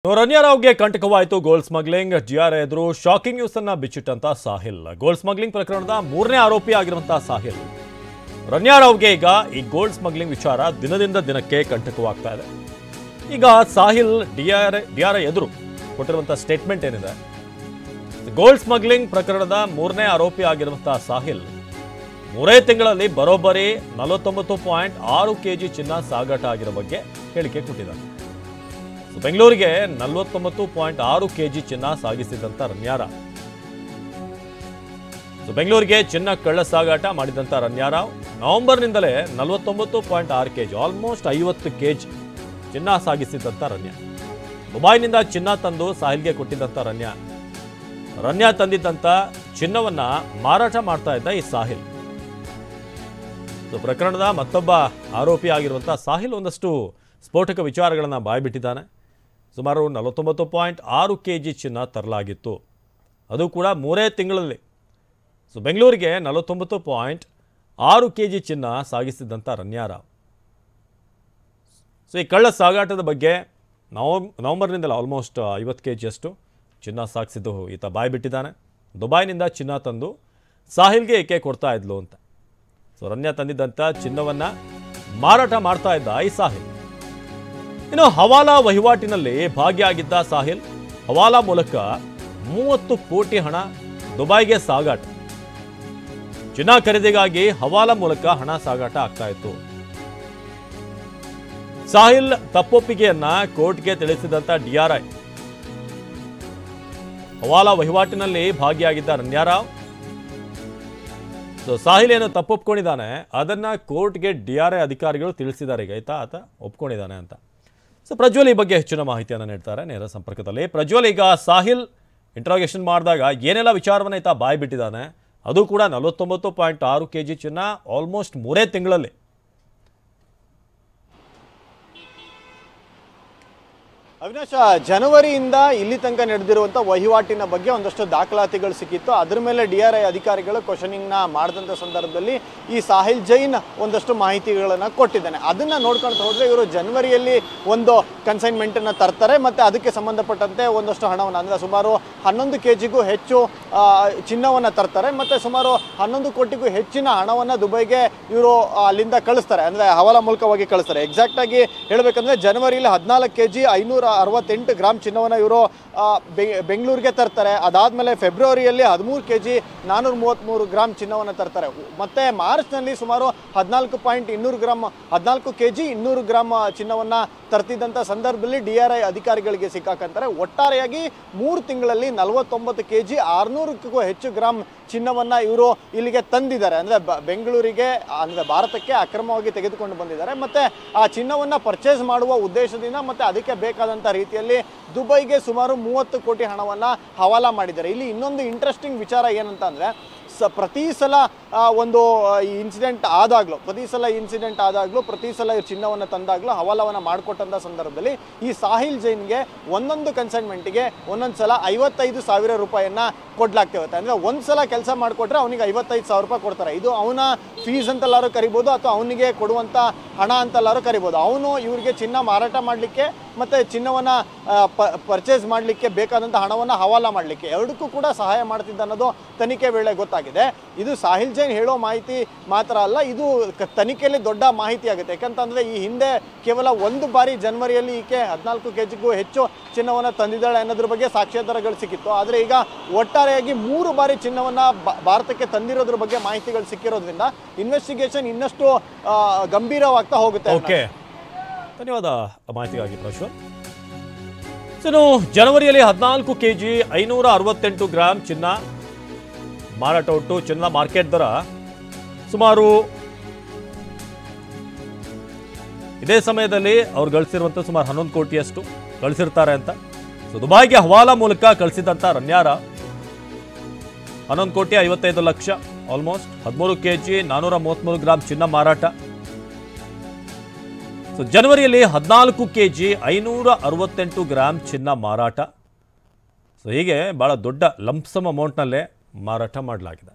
ರನ್ಯಾರಾವ್ಗೆ ಕಂಟಕವಾಯಿತು gold smuggling. G R ಎದುರು shocking news ಅನ್ನ ಬಿಚ್ಚಿಟ್ಟಂತ Sahil. Gold smuggling ಪ್ರಕರಣದ 3ನೇ ಆರೋಪಿ ಆಗಿರುವಂತಹ ಸಾಹಿಲ್ ರನ್ಯಾರಾವ್ಗೆ ಈಗ ಈ ಗೋಲ್ಡ್ ಸ್ಮಗ್ಲಿಂಗ್ ವಿಚಾರ ದಿನದಿಂದ ದಿನಕ್ಕೆ ಕಂಟಕವಾಗ್ತಾ ಇದೆ. ಈಗ ಸಾಹಿಲ್ ಡಿಆರ್ ಎದುರು ಕೊಟ್ಟಿರುವಂತಹ ಸ್ಟೇಟ್ಮೆಂಟ್ ಏನಿದೆ, ಗೋಲ್ಡ್ ಸ್ಮಗ್ಲಿಂಗ್ ಪ್ರಕರಣದ 3ನೇ ಆರೋಪಿ ಆಗಿರುವಂತಹ ಸಾಹಿಲ್ 3 ತಿಂಗಳಲ್ಲಿ ಬರೋಬ್ಬರಿ 49.6 kg ಚಿನ್ನ ಸಾಗಾಟ ಆಗಿರೋ ಬಗ್ಗೆ ಹೇಳಿಕೆ ಕೊಟ್ಟಿದ್ದಾರೆ. ಬೆಂಗಳೂರಿಗೆ 49.6 kg ಚಿನ್ನ ಸಾಗಿಸಿದಂತ ರನ್ಯಾರಾವ್, ಬೆಂಗಳೂರಿಗೆ ಚಿನ್ನ ಕಳ್ಳ ಸಾಗಾಟ ಮಾಡಿದಂತ ರನ್ಯಾರಾವ್ ನವೆಂಬರ್ನಿಂದಲೇ 49.6 kg ಆಲ್ಮೋಸ್ಟ್ 50 kg ಚಿನ್ನ ಸಾಗಿಸಿದಂತ ರನ್ಯಾ. ದುಬೈನಿಂದ ಚಿನ್ನ ತಂದು ಸಾಹಿಲ್ಗೆ ಕೊಟ್ಟಿದ್ದಂತ ರನ್ಯಾ ತಂದಿದ್ದಂತ ಚಿನ್ನವನ್ನ ಮಾರಾಟ ಮಾಡ್ತಾ ಇದ್ದ ಈ ಸಾಹಿಲ್. ಪ್ರಕರಣದ ಮತ್ತೊಬ್ಬ ಆರೋಪಿ ಆಗಿರುವಂತಹ ಸಾಹಿಲ್ ಒಂದಷ್ಟು ಸ್ಫೋಟಕ ವಿಚಾರಗಳನ್ನು ಬಾಯ್ಬಿಟ್ಟಿದ್ದಾನೆ. ಸುಮಾರು 49.6 kg ಚಿನ್ನ ತರಲಾಗಿತ್ತು, ಅದು ಕೂಡ 3 ತಿಂಗಳಲ್ಲಿ. ಬೆಂಗಳೂರಿಗೆ 49.6 kg ಚಿನ್ನ ಸಾಗಿಸಿದಂಥ ರನ್ಯಾರಾವ್. ಈ ಕಳ್ಳ ಸಾಗಾಟದ ಬಗ್ಗೆ ನವೆಂಬರ್ನಿಂದಲೇ ಆಲ್ಮೋಸ್ಟ್ 50 kg ಅಷ್ಟು ಚಿನ್ನ ಸಾಗಿಸಿದ್ದು ಈತ ಬಾಯ್ಬಿಟ್ಟಿದ್ದಾನೆ. ದುಬೈನಿಂದ ಚಿನ್ನ ತಂದು ಸಾಹಿಲ್ಗೆ ಏಕೆ ಕೊಡ್ತಾ ಇದ್ಲು ಅಂತ. ರನ್ಯಾ ತಂದಿದ್ದಂಥ ಚಿನ್ನವನ್ನು ಮಾರಾಟ ಮಾಡ್ತಾ ಇದ್ದ ಈ ಸಾಹಿಲ್. ಇನ್ನು ಹವಾಲಾ ವಹಿವಾಟಿನಲ್ಲಿ ಭಾಗಿಯಾಗಿದ್ದ ಸಾಹಿಲ್ ಹವಾಲಾ ಮೂಲಕ 30 ಕೋಟಿ ಹಣ ದುಬೈಗೆ ಸಾಗಾಟ. ಚಿನ್ನ ಖರೀದಿಗಾಗಿ ಹವಾಲಾ ಮೂಲಕ ಹಣ ಸಾಗಾಟ ಆಗ್ತಾ ಇತ್ತು. ಸಾಹಿಲ್ ತಪ್ಪೊಪ್ಪಿಗೆಯನ್ನ ಕೋರ್ಟ್ಗೆ ತಿಳಿಸಿದಂತ ಡಿಆರ್ಐ. ಹವಾಲಾ ವಹಿವಾಟಿನಲ್ಲಿ ಭಾಗಿಯಾಗಿದ್ದ ರನ್ಯಾರಾವ್, ಸಾಹಿಲ್ ಏನು ತಪ್ಪೊಪ್ಕೊಂಡಿದ್ದಾನೆ ಅದನ್ನ ಕೋರ್ಟ್ಗೆ ಡಿಆರ್ಐ ಅಧಿಕಾರಿಗಳು ತಿಳಿಸಿದ್ದಾರೆ. ಈಗ ಆತ ಒಪ್ಕೊಂಡಿದ್ದಾನೆ ಅಂತ. ಪ್ರಜ್ವಲ್ ಈ ಬಗ್ಗೆ ಹೆಚ್ಚಿನ ಮಾಹಿತಿಯನ್ನು ನೀಡ್ತಾರೆ ನೇರ ಸಂಪರ್ಕದಲ್ಲಿ. ಪ್ರಜ್ವಲ್, ಈಗ ಸಾಹಿಲ್ ಇಂಟ್ರಾಗೇಷನ್ ಮಾಡಿದಾಗ ಏನೆಲ್ಲ ವಿಚಾರವನ್ನು ಈತ ಬಾಯ್ ಬಿಟ್ಟಿದ್ದಾನೆ, ಅದು ಕೂಡ 49.6 kg ಚಿನ್ನ ಆಲ್ಮೋಸ್ಟ್ 3 ತಿಂಗಳಲ್ಲಿ. ಅವಿನಾಶ್, ಜನವರಿಯಿಂದ ಇಲ್ಲಿ ತನಕ ನಡೆದಿರುವಂಥ ವಹಿವಾಟಿನ ಬಗ್ಗೆ ಒಂದಷ್ಟು ದಾಖಲಾತಿಗಳು ಸಿಕ್ಕಿತ್ತು. ಅದರ ಮೇಲೆ ಡಿಆರ್ಐ ಅಧಿಕಾರಿಗಳು ಕ್ವಶನಿಂಗ್ನ ಮಾಡಿದಂಥ ಸಂದರ್ಭದಲ್ಲಿ ಈ ಸಾಹಿಲ್ ಜೈನ್ ಒಂದಷ್ಟು ಮಾಹಿತಿಗಳನ್ನು ಕೊಟ್ಟಿದ್ದಾನೆ. ಅದನ್ನು ನೋಡ್ಕೊಳ್ತಾ ಹೋದರೆ ಇವರು ಜನವರಿಯಲ್ಲಿ ಒಂದು ಕನ್ಸೈನ್ಮೆಂಟನ್ನು ತರ್ತಾರೆ ಮತ್ತು ಅದಕ್ಕೆ ಸಂಬಂಧಪಟ್ಟಂತೆ ಒಂದಷ್ಟು ಹಣವನ್ನು, ಅಂದರೆ ಸುಮಾರು 11 kgಗೂ ಹೆಚ್ಚು ಚಿನ್ನವನ್ನು ತರ್ತಾರೆ ಮತ್ತು ಸುಮಾರು 11 ಕೋಟಿಗೂ ಹೆಚ್ಚಿನ ಹಣವನ್ನು ದುಬೈಗೆ ಇವರು ಅಲ್ಲಿಂದ ಕಳಿಸ್ತಾರೆ, ಅಂದರೆ ಹವಾಲಾ ಮೂಲಕವಾಗಿ ಕಳಿಸ್ತಾರೆ. ಎಕ್ಸಾಕ್ಟಾಗಿ ಹೇಳಬೇಕಂದ್ರೆ ಜನವರಿಯಲ್ಲಿ 14 kg 568 ಗ್ರಾಮ್ ಚಿನ್ನವನ್ನು ಇವರು ಬೆಂಗಳೂರಿಗೆ ತರ್ತಾರೆ. ಅದಾದಮೇಲೆ ಫೆಬ್ರವರಿಯಲ್ಲಿ 13 kg 433 ಗ್ರಾಮ್ ಚಿನ್ನವನ್ನು ತರ್ತಾರೆ. ಮತ್ತು ಮಾರ್ಚ್ನಲ್ಲಿ ಸುಮಾರು 14 kg 200 ಗ್ರಾಮ್ ಚಿನ್ನವನ್ನು ತರ್ತಿದ್ದಂಥ ಸಂದರ್ಭದಲ್ಲಿ ಡಿಆರ್ಐ ಅಧಿಕಾರಿಗಳಿಗೆ ಸಿಕ್ಕಾಕಂತಾರೆ. ಒಟ್ಟಾರೆಯಾಗಿ 3 ತಿಂಗಳಲ್ಲಿ 49 kg 600ಕ್ಕೂ ಹೆಚ್ಚು ಗ್ರಾಮ್ ಚಿನ್ನವನ್ನು ಇವರು ಇಲ್ಲಿಗೆ ತಂದಿದ್ದಾರೆ, ಅಂದರೆ ಬೆಂಗಳೂರಿಗೆ, ಅಂದರೆ ಭಾರತಕ್ಕೆ ಅಕ್ರಮವಾಗಿ ತೆಗೆದುಕೊಂಡು ಬಂದಿದ್ದಾರೆ. ಮತ್ತು ಆ ಚಿನ್ನವನ್ನು ಪರ್ಚೇಸ್ ಮಾಡುವ ಉದ್ದೇಶದಿಂದ ಮತ್ತು ಅದಕ್ಕೆ ಬೇಕಾದಂಥ ರೀತಿಯಲ್ಲಿ ದುಬೈಗೆ ಸುಮಾರು 30 ಕೋಟಿ ಹಣವನ್ನು ಹವಾಲಾ ಮಾಡಿದ್ದಾರೆ. ಇಲ್ಲಿ ಇನ್ನೊಂದು ಇಂಟ್ರೆಸ್ಟಿಂಗ್ ವಿಚಾರ ಏನಂತ ಅಂದರೆ, ಪ್ರತಿ ಸಲ ಒಂದು ಇನ್ಸಿಡೆಂಟ್ ಆದಾಗಲೂ, ಪ್ರತಿ ಸಲ ಚಿನ್ನವನ್ನು ತಂದಾಗಲೂ ಹವಾಲವನ್ನು ಮಾಡಿಕೊಟ್ಟಂಥ ಸಂದರ್ಭದಲ್ಲಿ ಈ ಸಾಹಿಲ್ ಜೈನ್ಗೆ ಒಂದೊಂದು ಕನ್ಸೈನ್ಮೆಂಟಿಗೆ ಒಂದೊಂದು ಸಲ 55,000 ರೂಪಾಯಿಯನ್ನು ಕೊಡ್ಲಾಗ್ತಿರುತ್ತೆ. ಅಂದರೆ ಒಂದು ಸಲ ಕೆಲಸ ಮಾಡಿಕೊಟ್ರೆ ಅವನಿಗೆ 55,000 ರೂಪಾಯಿ ಕೊಡ್ತಾರೆ. ಇದು ಅವನ ಫೀಸ್ ಅಂತೆಲ್ಲಾರು ಕರಿಬೋದು ಅಥವಾ ಅವನಿಗೆ ಕೊಡುವಂಥ ಹಣ ಅಂತೆಲ್ಲಾರು ಕರಿಬೋದು. ಅವನು ಇವರಿಗೆ ಚಿನ್ನ ಮಾರಾಟ ಮಾಡಲಿಕ್ಕೆ ಮತ್ತು ಚಿನ್ನವನ್ನು ಪರ್ಚೇಸ್ ಮಾಡಲಿಕ್ಕೆ ಬೇಕಾದಂಥ ಹಣವನ್ನು ಹವಾಲಾ ಮಾಡಲಿಕ್ಕೆ ಎರಡಕ್ಕೂ ಕೂಡ ಸಹಾಯ ಮಾಡ್ತಿದ್ದ ಅನ್ನೋದು ತನಿಖೆ ವೇಳೆ ಗೊತ್ತಾಗಿದೆ. ಇದು ಸಾಹಿಲ್ ಜೈನ್ ಹೇಳೋ ಮಾಹಿತಿ ಮಾತ್ರ ಅಲ್ಲ, ಇದು ತನಿಖೆಯಲ್ಲಿ ದೊಡ್ಡ ಮಾಹಿತಿ ಆಗುತ್ತೆ. ಯಾಕಂತಂದರೆ ಈ ಹಿಂದೆ ಕೇವಲ ಒಂದು ಬಾರಿ ಜನವರಿಯಲ್ಲಿ ಈಕೆ 14 kgಗೂ ಹೆಚ್ಚು ಚಿನ್ನವನ್ನು ತಂದಿದ್ದಾಳೆ ಅನ್ನೋದ್ರ ಬಗ್ಗೆ ಸಾಕ್ಷ್ಯಾಧಾರಗಳು ಸಿಕ್ಕಿತ್ತು. ಆದರೆ ಈಗ ಒಟ್ಟಾರೆಯಾಗಿ 3 ಬಾರಿ ಚಿನ್ನವನ್ನು ಭಾರತಕ್ಕೆ ತಂದಿರೋದ್ರ ಬಗ್ಗೆ ಮಾಹಿತಿಗಳು ಸಿಕ್ಕಿರೋದ್ರಿಂದ ಇನ್ವೆಸ್ಟಿಗೇಷನ್ ಇನ್ನಷ್ಟು ಗಂಭೀರವಾಗ್ತಾ ಹೋಗುತ್ತೆ. ಓಕೆ, ಧನ್ಯವಾದ ಮಾಹಿತಿಗಾಗಿ ಪ್ರಜ್ವಲ್. ಜನವರಿಯಲ್ಲಿ 14 kg 568 ಗ್ರಾಮ್ ಚಿನ್ನ ಮಾರಾಟ ಉಂಟು. ಚಿನ್ನ ಮಾರ್ಕೆಟ್ ದರ ಸುಮಾರು ಇದೇ ಸಮಯದಲ್ಲಿ ಅವ್ರು ಗಳಿಸಿರುವಂಥ ಸುಮಾರು 11 ಕೋಟಿಯಷ್ಟು ಗಳಿಸಿರ್ತಾರೆ ಅಂತ. ದುಬೈಗೆ ಹವಾಲಾ ಮೂಲಕ ಕಳಿಸಿದಂಥ ರನ್ಯಾರಾವ್ 11 ಕೋಟಿ 55 ಲಕ್ಷ ಆಲ್ಮೋಸ್ಟ್ 13 kg 433 ಗ್ರಾಮ್ ಚಿನ್ನ ಮಾರಾಟ. ಜನವರಿಯಲ್ಲಿ 14 kg 568 ಗ್ರಾಮ್ ಚಿನ್ನ ಮಾರಾಟ. ಹೀಗೆ ಬಹಳ ದೊಡ್ಡ ಲಂಪ್ಸಮ್ ಅಮೌಂಟ್ನಲ್ಲೇ ಮಾರಾಟ ಮಾಡಲಾಗಿದೆ.